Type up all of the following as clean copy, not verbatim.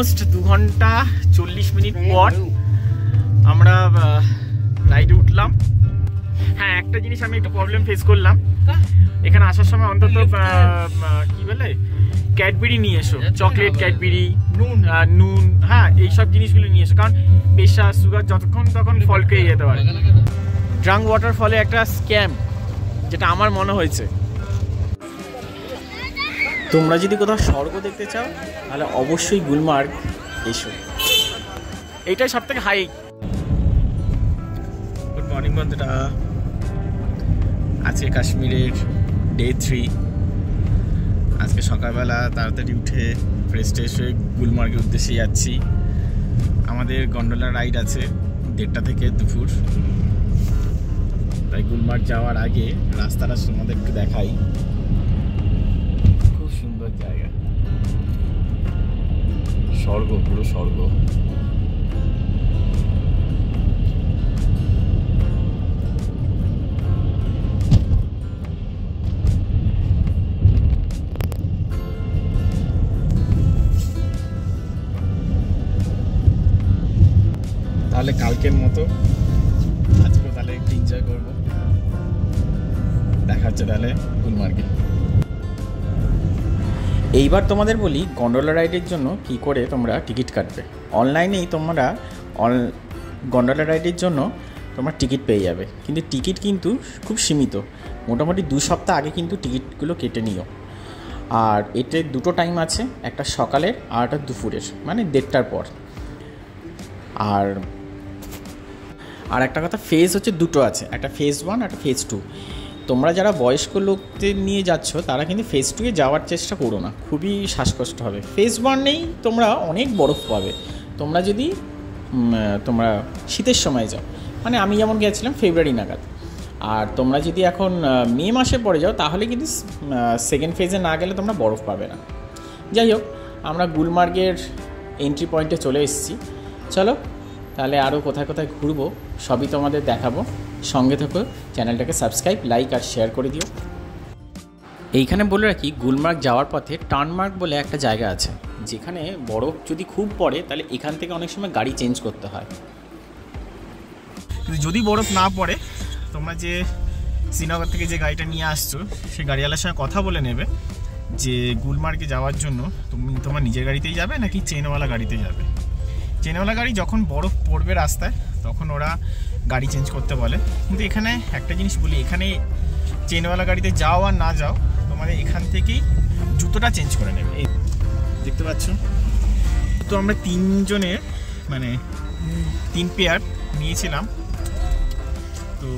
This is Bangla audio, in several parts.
অলমোস্ট 2 ঘন্টা 40 মিনিট পর আমরা রাইডে উঠলাম। হ্যাঁ, একটা জিনিস আমি একটু প্রবলেম ফেস করলাম। এখানে আসার সময় অন্তত কি বলে ক্যাডবেরি নিয়ে এসো, চকলেট, ক্যাডবেরি, নুন, হ্যাঁ এইসব জিনিসগুলো নিয়ে এসো, কারণ প্রেশার, সুগার যতক্ষণ তখন ফল খেয়ে যেতে পারে। ড্রাঙ্ক ওয়াটারফলে একটা স্ক্যাম, যেটা আমার মনে হয়েছে। তোমরা যদি কোথাও স্বর্গ দেখতে চাও তাহলে অবশ্যই গুলমার্গ এসো, এইটাই সব থেকে হাই। গুড মর্নিং বন্ধুরা, আজকে কাশ্মীরের ডে 3। আজকে সকালবেলা তাড়াতাড়ি উঠে ফ্রেশ ট্রেশ হয়ে গুলমার্গের উদ্দেশ্যে যাচ্ছি। আমাদের গন্ডোলা রাইড আছে 1:30 থেকে দুপুর। তাই গুলমার্গ যাওয়ার আগে রাস্তাটা তোমাদের একটু দেখাই। খুব সুন্দর জায়গা, স্বর্গ, পুরো স্বর্গ। তাহলে কালকের মতো আজকেও তাহলে একটু এনজয় করবো। দেখা হচ্ছে তাহলে গুলমার্গে। এইবার তোমাদের বলি গন্ডোলা রাইডের জন্য কি করে তোমরা টিকিট কাটবে। অনলাইনেই তোমরা গন্ডোলা রাইডের জন্য তোমরা টিকিট পেয়ে যাবে, কিন্তু টিকিট কিন্তু খুব সীমিত। মোটামুটি 2 সপ্তাহ আগে কিন্তু টিকিটগুলো কেটে নিও। আর এতে দুটো টাইম আছে, একটা সকালের আর একটা দুপুরের, মানে 1:30টার পর। আর একটা কথা, ফেজ হচ্ছে দুটো আছে, একটা ফেজ 1 একটা ফেজ 2। তোমরা যারা বয়স্ক লোকদের নিয়ে যাচ্ছ তারা কিন্তু ফেজ 2-এ যাওয়ার চেষ্টা করো না, খুবই শ্বাসকষ্ট হবে। ফেজ 1-এই তোমরা অনেক বরফ পাবে তোমরা যদি তোমরা শীতের সময় যাও, মানে আমি যেমন গিয়েছিলাম ফেব্রুয়ারি নাগাদ। আর তোমরা যদি এখন মে মাসে পরে যাও তাহলে কিন্তু সেকেন্ড ফেজে না গেলে তোমরা বরফ পাবে না। যাই হোক, আমরা গুলমার্গের এন্ট্রি পয়েন্টে চলে এসেছি। চলো তাহলে আরও কোথায় কোথায় ঘুরবো সবই তোমাদের দেখাবো। সঙ্গে থাকো, চ্যানেলটাকে সাবস্ক্রাইব, লাইক আর শেয়ার করে দিও। এইখানে বলে রাখি, গুলমার্গ যাওয়ার পথে টার্নমার্ক বলে একটা জায়গা আছে, যেখানে বরফ যদি খুব পড়ে তাহলে এখান থেকে অনেক সময় গাড়ি চেঞ্জ করতে হয়। কিন্তু যদি বরফ না পড়ে, তোমরা যে শ্রীনগর থেকে যে গাড়িটা নিয়ে আসছো সেই গাড়িওয়ালার সঙ্গে কথা বলে নেবে যে গুলমার্গে যাওয়ার জন্য তুমি তোমার নিজের গাড়িতেই যাবে নাকি চেনওয়ালা গাড়িতে যাবে। চেনওয়ালা গাড়ি যখন বরফ পড়বে রাস্তায় তখন ওরা গাড়ি চেঞ্জ করতে বলে। কিন্তু এখানে একটা জিনিস বলি, এখানে চেনওয়ালা গাড়িতে যাও আর না যাও, তোমাদের এখান থেকেই জুতোটা চেঞ্জ করে নেবে। এই দেখতে পাচ্ছ, তো আমরা 3 জনের মানে 3 পেয়ার নিয়েছিলাম, তো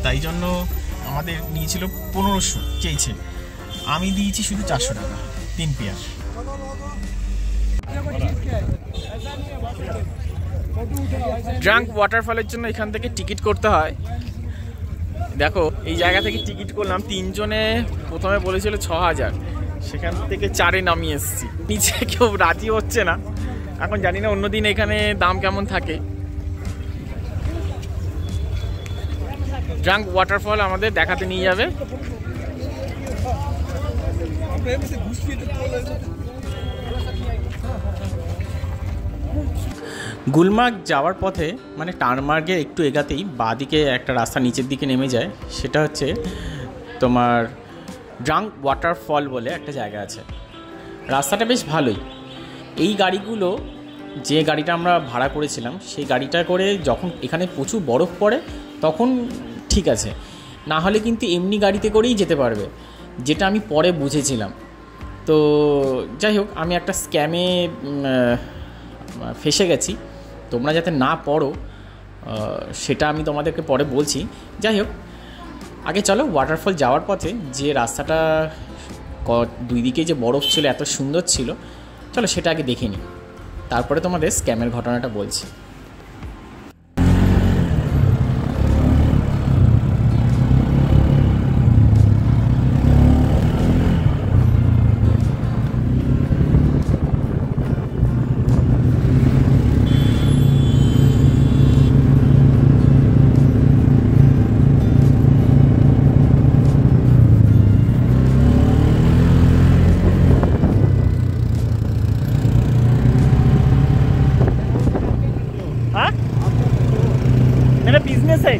তাই জন্য আমাদের নিয়েছিল 1500 চেয়েছে, আমি দিয়েছি শুধু 400 টাকা 3 পেয়ার। ড্রাঙ্ক ওয়াটারফলের জন্য এখান থেকে টিকিট করতে হয়। দেখো, এই জায়গা থেকে টিকিট করলাম 3 জনে। প্রথমে বলেছিল 6000, সেখান থেকে 4-এ নামিয়ে এসেছি। নিচে কেউ রাজি হচ্ছে না, এখন জানি না অন্যদিন এখানে দাম কেমন থাকে। ড্রাঙ্ক ওয়াটারফল আমাদের দেখাতে নিয়ে যাবে। গুলমার্গ যাওয়ার পথে মানে টার্নমার্গে একটু এগাতেই বাঁদিকে একটা রাস্তা নিচের দিকে নেমে যায়, সেটা হচ্ছে তোমার ড্রাঙ্ক ওয়াটারফল বলে একটা জায়গা আছে। রাস্তাটা বেশ ভালোই। এই গাড়িগুলো, যে গাড়িটা আমরা ভাড়া করেছিলাম সেই গাড়িটা করে যখন এখানে প্রচুর বরফ পড়ে তখন ঠিক আছে, না হলে কিন্তু এমনি গাড়িতে করেই যেতে পারবে, যেটা আমি পরে বুঝেছিলাম। তো যাই হোক, আমি একটা স্ক্যামে ফেসে গেছি। তোমরা যাতে না পড়ো সেটা আমি তোমাদেরকে পরে বলছি। যাই হোক, আগে চলো ওয়াটারফল যাওয়ার পথে যে রাস্তাটা 2 দিকে যে বরফ ছিল এত সুন্দর ছিল, চলো সেটা আগে দেখে নিই, তারপরে তোমাদের স্ক্যামের ঘটনাটা বলছি। बिजनेस है,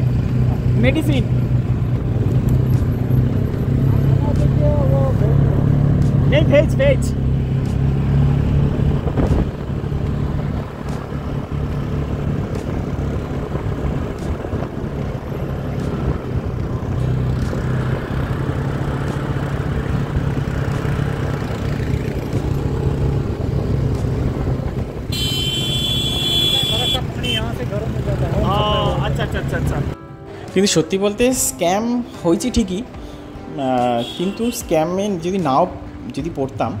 मेडिसिन। नहीं, भेज भेज। আচ্ছা। কিন্তু সত্যি বলতে স্ক্যাম হয়েছে ঠিকই, কিন্তু স্ক্যামে যদি পড়তাম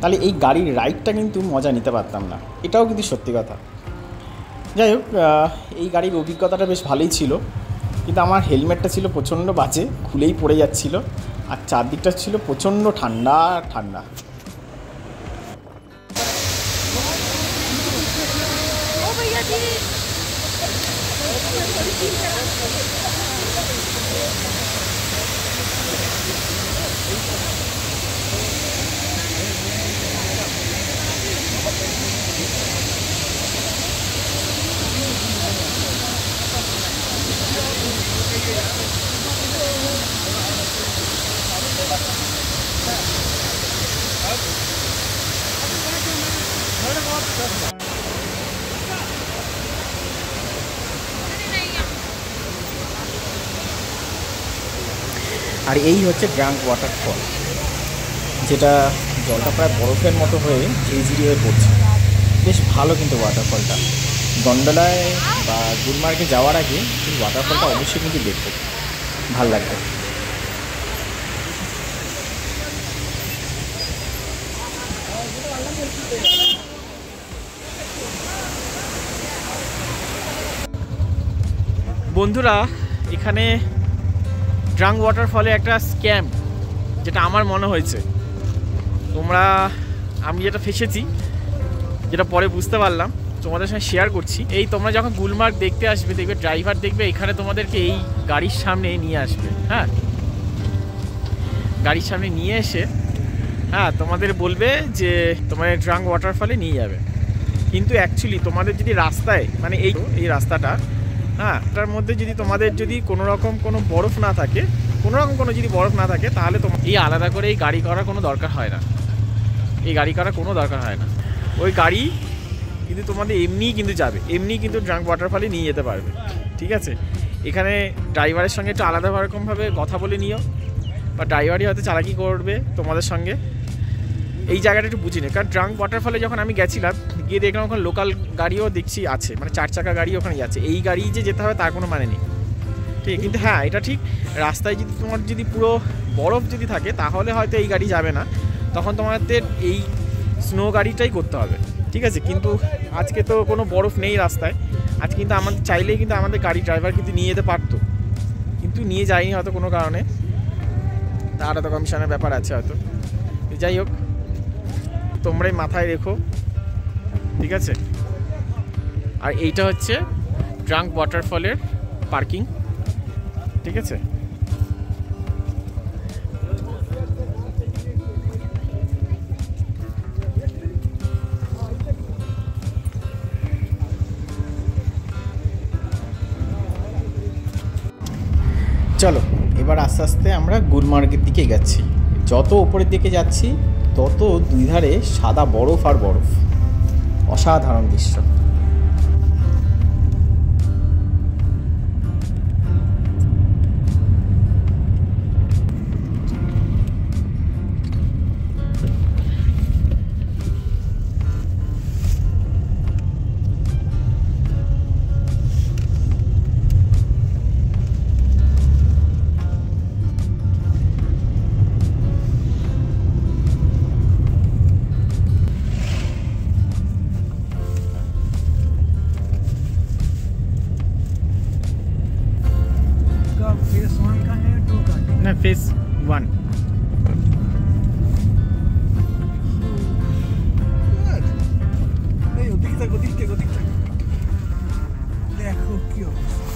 তাহলে এই গাড়ির রাইডটা কিন্তু মজা নিতে পারতাম না, এটাও কিন্তু সত্যি কথা। যাই হোক, এই গাড়ির অভিজ্ঞতাটা বেশ ভালোই ছিল, কিন্তু আমার হেলমেটটা ছিল প্রচণ্ড বাজে, খুলেই পড়ে যাচ্ছিল, আর চারদিকটা ছিল প্রচণ্ড ঠান্ডা। আর এই হচ্ছে ড্রাঙ্ক ওয়াটারফল, যেটা জলটা প্রায় বরফের মতো হয়ে ঝিরিঝিরি হয়ে পড়ছে। বেশ ভালো কিন্তু ওয়াটারফলটা। গন্ডোলায় বা গুলমার্গে যাওয়ার আগে এই ওয়াটারফলটা অবশ্যই কিন্তু দেখবো, ভাল লাগবে। বন্ধুরা, এখানে ড্রাঙ্ক ওয়াটারফলে একটা স্ক্যাম, যেটা আমার মনে হয়েছে, আমি যেটা ফেসেছি, যেটা পরে বুঝতে পারলাম, তোমাদের সঙ্গে শেয়ার করছি। এই তোমরা যখন গুলমার্গ দেখতে আসবে, দেখবে ড্রাইভার দেখবে এখানে তোমাদেরকে এই গাড়ির সামনে নিয়ে আসবে। হ্যাঁ, গাড়ির সামনে নিয়ে এসে তোমাদের বলবে যে তোমাদের ড্রাঙ্ক ওয়াটারফলে নিয়ে যাবে। কিন্তু অ্যাকচুয়ালি তোমাদের যদি রাস্তায়, মানে এই রাস্তাটা, তার মধ্যে যদি তোমাদের যদি কোনো রকম কোনো বরফ না থাকে, তাহলে তোমার এই আলাদা করে এই গাড়ি করার কোনো দরকার হয় না। ওই গাড়ি কিন্তু তোমাদের এমনিই কিন্তু যাবে, এমনি কিন্তু ড্রাঙ্ক ওয়াটারফলে নিয়ে যেতে পারবে। ঠিক আছে, এখানে ড্রাইভারের সঙ্গে একটু আলাদা রকমভাবে কথা বলে নিও, বা ড্রাইভারই হয়তো চালাকি করবে তোমাদের সঙ্গে। এই জায়গাটা একটু বুঝিনি, কারণ ড্রাঙ্ক ওয়াটারফলে যখন আমি গেছিলাম, গিয়ে দেখলাম ওখানে লোকাল গাড়িও দেখছি আছে, মানে 4 চাকা গাড়ি ওখানে যাচ্ছে। এই গাড়ি যে যেতে হবে তার কোনো মানে নেই, ঠিক। কিন্তু হ্যাঁ, এটা ঠিক, রাস্তায় যদি তোমার যদি পুরো বরফ যদি থাকে, তাহলে হয়তো এই গাড়ি যাবে না, তখন তোমাদের এই স্নো গাড়িটাই করতে হবে। ঠিক আছে, কিন্তু আজকে তো কোনো বরফ নেই রাস্তায়, আজ কিন্তু আমাদের চাইলেই কিন্তু আমাদের গাড়ি ড্রাইভার কিন্তু নিয়ে যেতে পারতো, কিন্তু নিয়ে যায়নি হয়তো কোনো কারণে, তার হয়তো কমিশনের ব্যাপার আছে হয়তো। যাই হোক, তোমরাই মাথায় রেখো, ঠিক আছে। আর এইটা হচ্ছে ড্রাঙ্ক ওয়াটারফলের পার্কিং, ঠিক আছে। চলো এবার আস্তে আস্তে আমরা গুলমার্গের দিকে যাচ্ছি। যত উপরের দিকে যাচ্ছি তত দুই ধারে সাদা বরফ আর বরফ, অসাধারণ দৃশ্য। फेज 1 দেখো কি অবস্থা।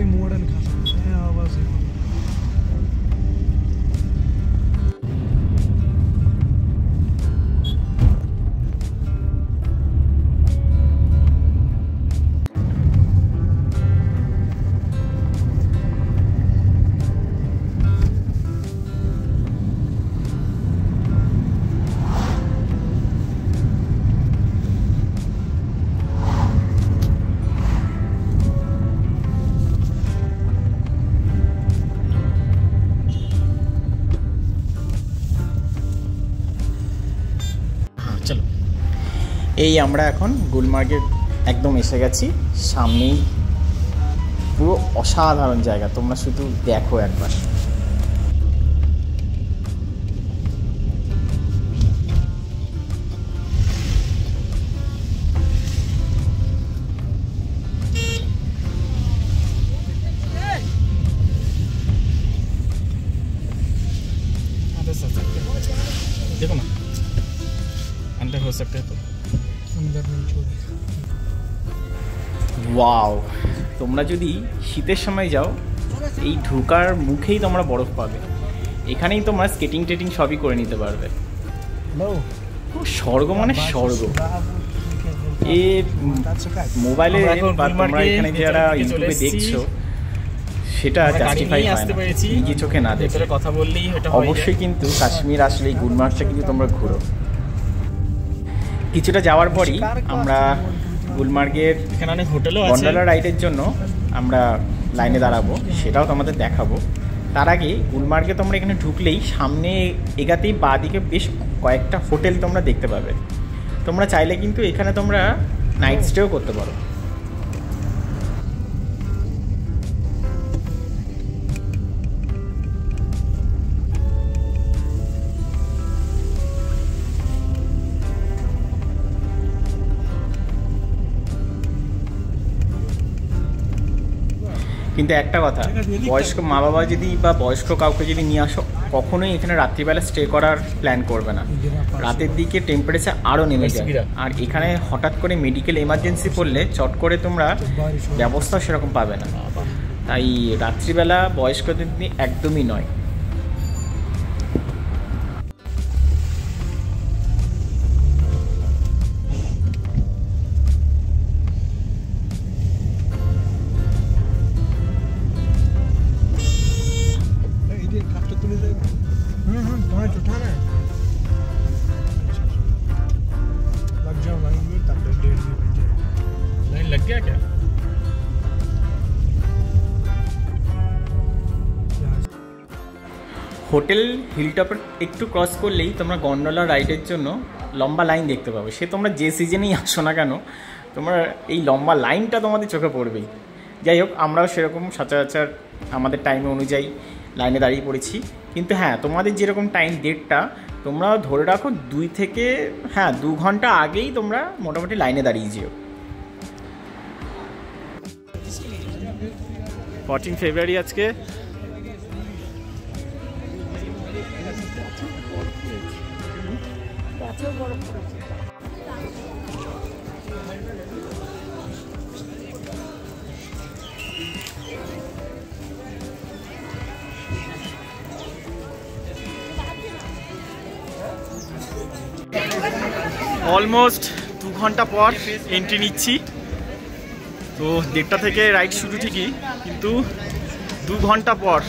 चाहिँ मोडर्न खास आवाज চলো, এই আমরা এখন গুলমার্গের একদম এসে গেছি। সামনেই পুরো অসাধারণ জায়গা, তোমরা শুধু দেখো একবার। দেখো না, अंदर हो सकते हैं तो अंदर नहीं छोड़े। ওয়াও, তোমরা যদি শীতের সময় যাও এই ঢোকার মুখেই তোমরা বরফ পাবে। এখানেই তোমরা স্কেটিং টেটিং সবই করে নিতে পারবে। স্বর্গ মানে স্বর্গ। এ মোবাইলে বা তোমরা এখানে যারা ইউটিউবে দেখছো সেটা জাস্টিফাই হয় না, নিজে চোখে না দেখে কথা বললেই অবশ্যই। কিন্তু কাশ্মীর আসলে এই গুলমার্গটা কিন্তু তোমরা ঘুরো। কিছুটা যাওয়ার পরই আমরা গুলমার্গের এখানে অনেক হোটেলও আছে, গন্ডোলা রাইডের জন্য আমরা লাইনে দাঁড়াবো, সেটাও তোমাদের দেখাবো। তার আগে গুলমার্গে তোমরা এখানে ঢুকলেই সামনে এগাতেই বাঁদিকে বেশ কয়েকটা হোটেল তোমরা দেখতে পাবে। তোমরা চাইলে কিন্তু এখানে তোমরা নাইট স্টেও করতে পারো। কিন্তু একটা কথা, বয়স্ক মা বাবা যদি বা বয়স্ক কাউকে যদি নিয়ে আসো, কখনোই এখানে রাত্রিবেলা স্টে করার প্ল্যান করবে না। রাতের দিকে টেম্পারেচার আরও নেমে যায়, আর এখানে হঠাৎ করে মেডিকেল এমার্জেন্সি পড়লে চট করে তোমরা ব্যবস্থা সেরকম পাবে না। তাই রাত্রিবেলা বয়স্কদের নিয়ে একদমই নয়। लग गया क्या? হোটেল হিলটপের একটু ক্রস করলেই তোমরা গন্ডোলা রাইডের জন্য লম্বা লাইন দেখতে পাবে। সে তোমরা যে সিজনেই আসো না কেন, তোমরা এই লম্বা লাইনটা তোমাদের চোখে পড়বেই। যাই হোক, আমরাও সেরকম সচরাচর আমাদের টাইম অনুযায়ী লাইনে দাঁড়িয়ে পড়েছি। কিন্তু হ্যাঁ, তোমাদের যেরকম টাইম ডেটটা তোমরা ধরে রাখো 2 থেকে 2 ঘন্টা আগেই তোমরা মোটামুটি লাইনে দাঁড়িয়ে যেও। 14 ফেব্রুয়ারি আজকে। অলমোস্ট 2 ঘন্টা পর এন্ট্রি নিচ্ছি। তো 1:30 থেকে রাইড শুরু ঠিকই, কিন্তু 2 ঘন্টা পর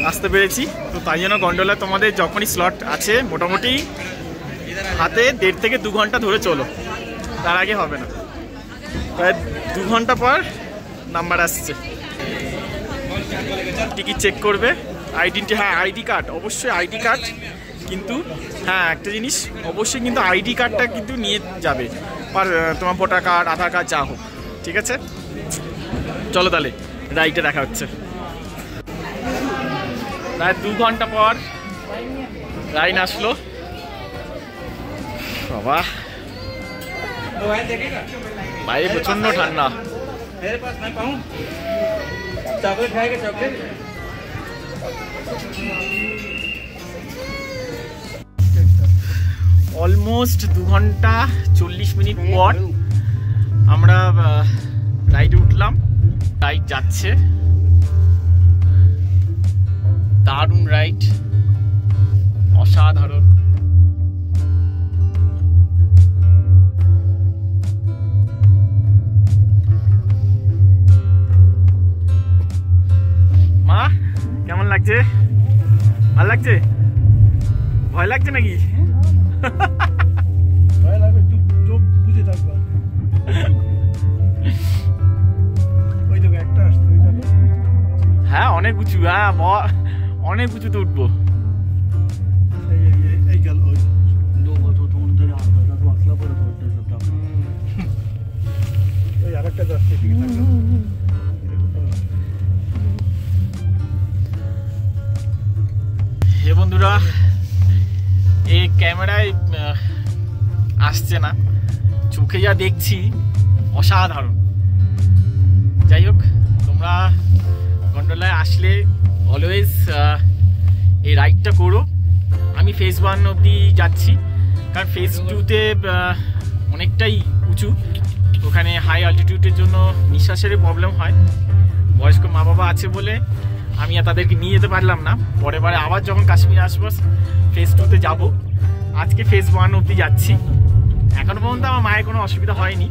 আসতে পেরেছি। তো তাই জন্য গন্ডোলা তোমাদের যখনই স্লট আছে মোটামুটি হাতে 1.5 থেকে 2 ঘন্টা ধরে চলো, তার আগে হবে না। প্রায় 2 ঘন্টা পর নাম্বার আসছে, টিকিট চেক করবে, আইডি কার্ড, অবশ্যই আইডি কার্ড। কিন্তু হ্যাঁ, একটা জিনিস অবশ্যই কিন্তু আইডি কার্ডটা কিন্তু নিয়ে যাবে, তোমার ভোটার কার্ড, আধার কার্ড, যা হোক, ঠিক আছে? চলো তাহলে রাইডে দেখা হচ্ছে। প্রায় 2 ঘন্টা পর লাইন আসলো। বাবা, বাইরে প্রচন্ড ঠান্ডা। অলমোস্ট 2 ঘন্টা 40 মিনিট পর আমরা রাইডে উঠলাম। রাইড যাচ্ছে, দারুণ রাইড, অসাধারণ। মা কেমন লাগছে? ভালো লাগছে? ভয় লাগছে নাকি? ভয় লাগবে, চোখ বুঝে থাকবা। ওই দেখো একটা আসছে, ওই দেখো। হ্যাঁ অনেক উঁচু, হ্যাঁ অনেক উঁচুতে উঠবো। এই গেল ওই ওই আরেকটা যাচ্ছে, ঠিক আছে। হে বন্ধুরা, এই ক্যামেরায় আসছে না, চোখে যা দেখছি অসাধারণ। যাই হোক, তোমরা গন্ডোলায় আসলে অলওয়েজ এই রাইডটা করো। আমি ফেজ 1 অবধি যাচ্ছি, কারণ ফেজ 2তে অনেকটাই উঁচু, ওখানে হাই অল্টিটিউডের জন্য নিঃশ্বাসের প্রবলেম হয়। বয়স্ক মা বাবা আছে বলে আমি আর তাদেরকে নিয়ে যেতে পারলাম না। পরের বারে আবার যখন কাশ্মীর আসবো ফেজ 2তে যাব। আজকে ফেজ 1 অবধি যাচ্ছি। এখনো পর্যন্ত আমার মায়ের কোনো অসুবিধা হয়নি।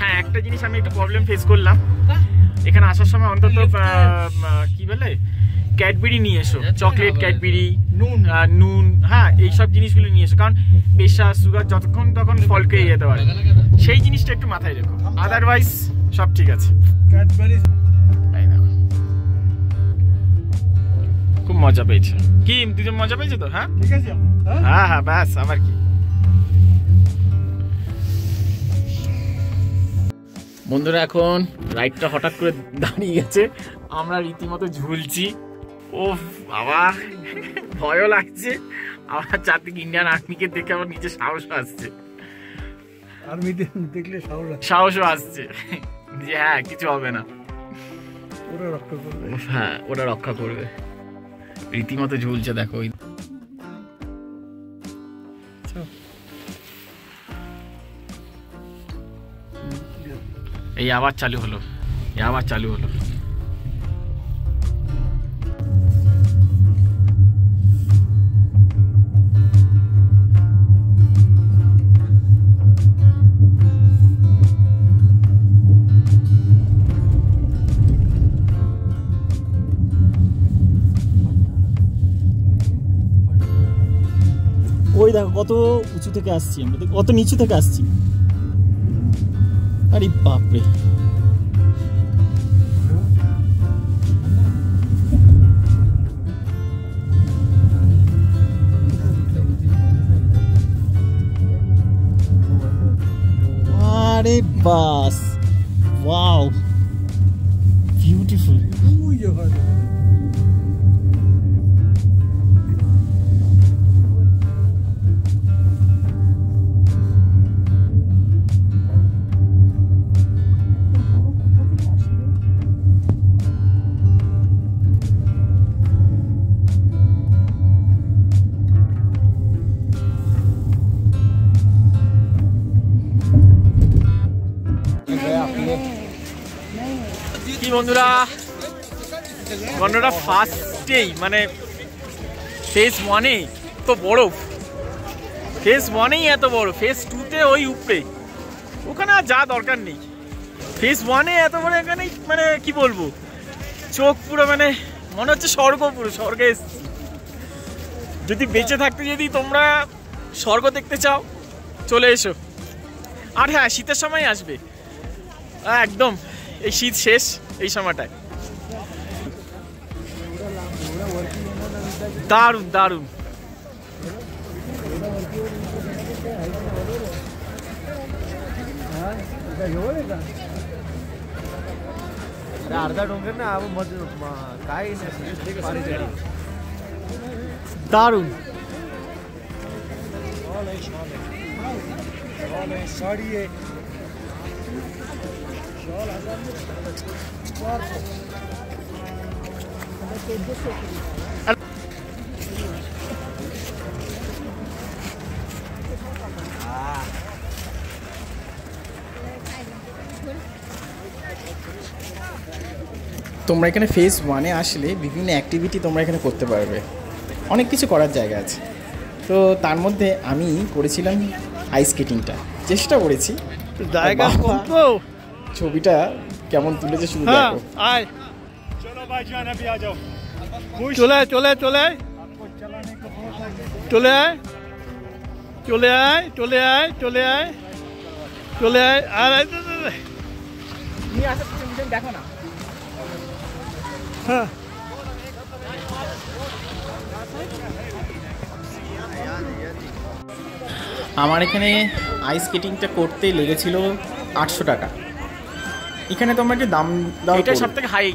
হ্যাঁ, একটা জিনিস আমি একটু প্রবলেম ফেস করলাম, এখানে আসার সময় অন্তত কি বলে ক্যাডবেরি নিয়ে এসো, চকলেট, ক্যাডবেরি, নুন, হ্যাঁ এইসব জিনিসগুলো নিয়ে এসো, কারণ প্রেশার সুগার যতক্ষণ তখন ফল খেয়ে যেতে পারে, সেই জিনিসটা একটু মাথায় রেখো। আদারওয়াইজ সব ঠিক আছে। খুব মজা পেয়েছে। কি দুজন মজা পেয়েছে তো? হ্যাঁ ঠিক আছে, হ্যাঁ হ্যাঁ ব্যাস, আবার কি। বন্ধুরা এখন রাইডটা হঠাৎ করে দাঁড়িয়ে গেছে, আমরা রীতিমতো ঝুলছি। ও বাবা, ভয়ও লাগছে, আবার চারদিকে ইন্ডিয়ান আর্মিকে দেখে আমার নিজে সাহসও আসছে, আর্মি দেখলে সাহসও আসছে যে হ্যাঁ কিছু হবে না, ওরা রক্ষা করবে। হ্যাঁ ওরা রক্ষা করবে। রীতিমতো ঝুলছে দেখো। এই আবার চালু হলো, আবার চালু হলো। ওই দেখো কত উঁচু থেকে আসছি আমরা, কত নিচু থেকে আসছি। আরে বাপরে, আরে বাস, ওয়াও, বিউটিফুল। ওই যে হয় কি বন্ধুরা, গন্ডোলা ফার্স্টেই মানে ফেজ 1-এ তো বরফ, ফেজ 1-এই এত বড়, ফেজ 2-তে ওই উপরে, ওখানে আর যা দরকার নেই। ফেজ 1-এ এত বড়, এখানে মানে কি বলবো, চোখ পুরো মানে মনে হচ্ছে স্বর্গ, পুরো স্বর্গে এসেছি। যদি বেঁচে থাকতে যদি তোমরা স্বর্গ দেখতে চাও চলে এসো। আর হ্যাঁ, শীতের সময় আসবে, একদম এই শীত শেষ এই সময়টায়। দারুণ দারুণ। अर्धा डोंगर ना अब काय দারুণ। साड़ी है তোমরা এখানে ফেজ 1-এ আসলে বিভিন্ন অ্যাক্টিভিটি তোমরা এখানে করতে পারবে, অনেক কিছু করার জায়গা আছে। তো তার মধ্যে আমি করেছিলাম আইস স্কেটিংটা, চেষ্টা করেছি। জায়গা কম তো, ছবিটা কেমন তুলেছে শুধু দেখো। আয় চলে আয় চলে আয় চলে আয় চলে আয় চলে আয় চলে আয় চলে আয় চলে আয় আর দেখো না। হ্যাঁ আমার এখানে আইস স্কেটিংটা করতে লেগেছিল 800 টাকা। এখানে তোমরা যে দাম দাও, এটা সবথেকে হাই।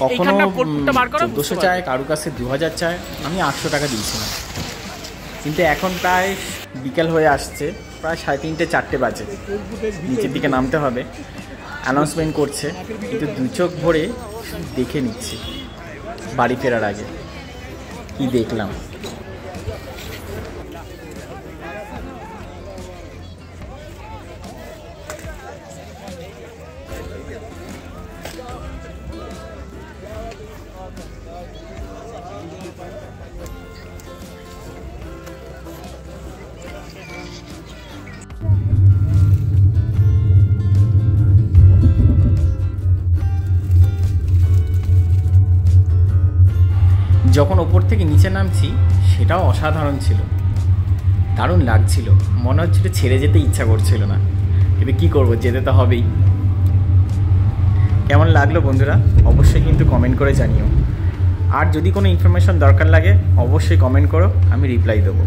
কখনো 1400 চায়, কারো কাছে 2000 চায়, আমি 800 টাকা দিয়েছিলাম। কিন্তু এখন প্রায় বিকেল হয়ে আসছে, প্রায় 3:30 4টে বাজে, নিচের দিকে নামতে হবে। অ্যানাউন্সমেন্ট করছে, কিন্তু 2 চোখ ভরে দেখে নিচ্ছি বাড়ি ফেরার আগে কি দেখলাম। যখন ওপর থেকে নিচে নামছি সেটাও অসাধারণ ছিল, দারুণ লাগছিল, মনে হচ্ছিল ছেড়ে যেতে ইচ্ছা করছিল না, কিন্তু কী করবো, যেতে তো হবেই। কেমন লাগলো বন্ধুরা অবশ্যই কিন্তু কমেন্ট করে জানিও। আর যদি কোনো ইনফরমেশন দরকার লাগে অবশ্যই কমেন্ট করো, আমি রিপ্লাই দেবো।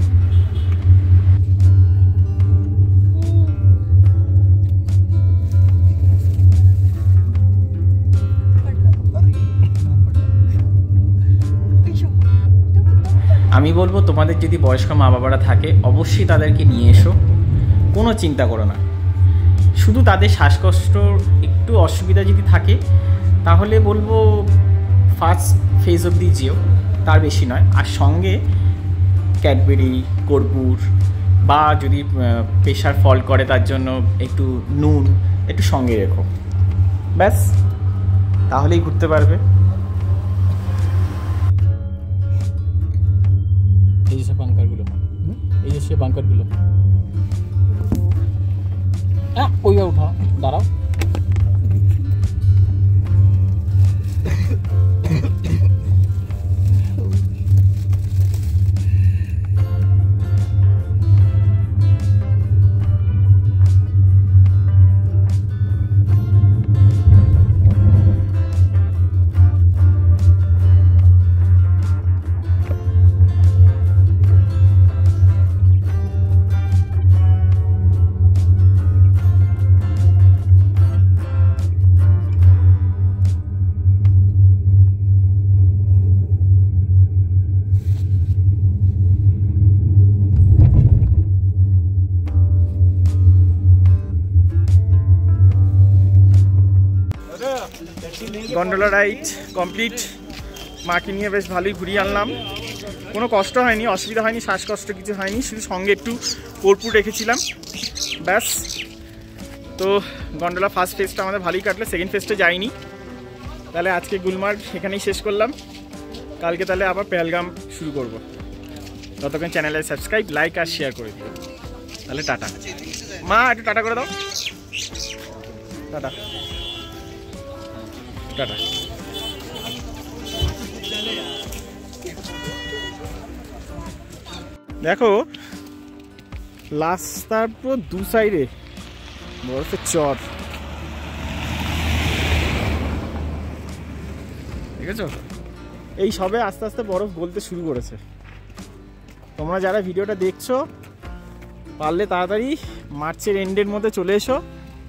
আমি বলবো তোমাদের যদি বয়স্ক মা বাবারা থাকে অবশ্যই তাদেরকে নিয়ে এসো, কোনো চিন্তা করো না। শুধু তাদের শ্বাসকষ্ট একটু অসুবিধা যদি থাকে তাহলে বলবো ফার্স্ট ফেজ অবধি যেও, তার বেশি নয়। আর সঙ্গে ক্যাডবেরি, কর্পূর বা যদি প্রেশার ফল করে তার জন্য একটু নুন একটু সঙ্গে রেখো, ব্যাস, তাহলেই ঘুরতে পারবে। এই যে বাঙ্কারগুলো, এই যে সে বাঙ্কারগুলো, ওই উঠা, দাঁড়াও। গন্ডোলা রাইড কমপ্লিট, মাকে নিয়ে বেশ ভালোই ঘুরিয়ে আনলাম, কোনো কষ্ট হয়নি, অসুবিধা হয়নি, শ্বাসকষ্ট কিছু হয়নি, শুধু সঙ্গে একটু কর্পূর রেখেছিলাম, ব্যাস। তো গন্ডোলা ফার্স্ট ফেজটা আমাদের ভালোই কাটলো, সেকেন্ড ফেজটা যাইনি। তাহলে আজকে গুলমার্গ এখানেই শেষ করলাম, কালকে তাহলে আবার পেহেলগাম শুরু করব। ততক্ষণ চ্যানেলে সাবস্ক্রাইব, লাইক আর শেয়ার করে দিও। তাহলে টাটা। মা একটু টাটা করে দাও, টাটা টাটা। দেখো রাস্তার পুরো দু সাইডে বরফের চর, দেখেছো? এই সবে আস্তে আস্তে বরফ গলতে শুরু করেছে। তোমরা যারা ভিডিওটা দেখছো পারলে তাড়াতাড়ি মার্চের এন্ডের মধ্যে চলে এসো,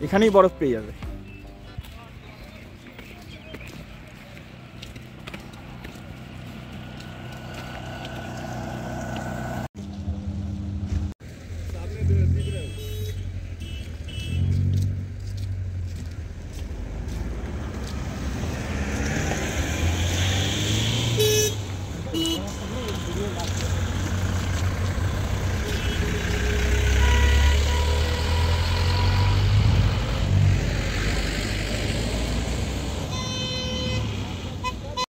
এখানেই বরফ পেয়ে যাবে।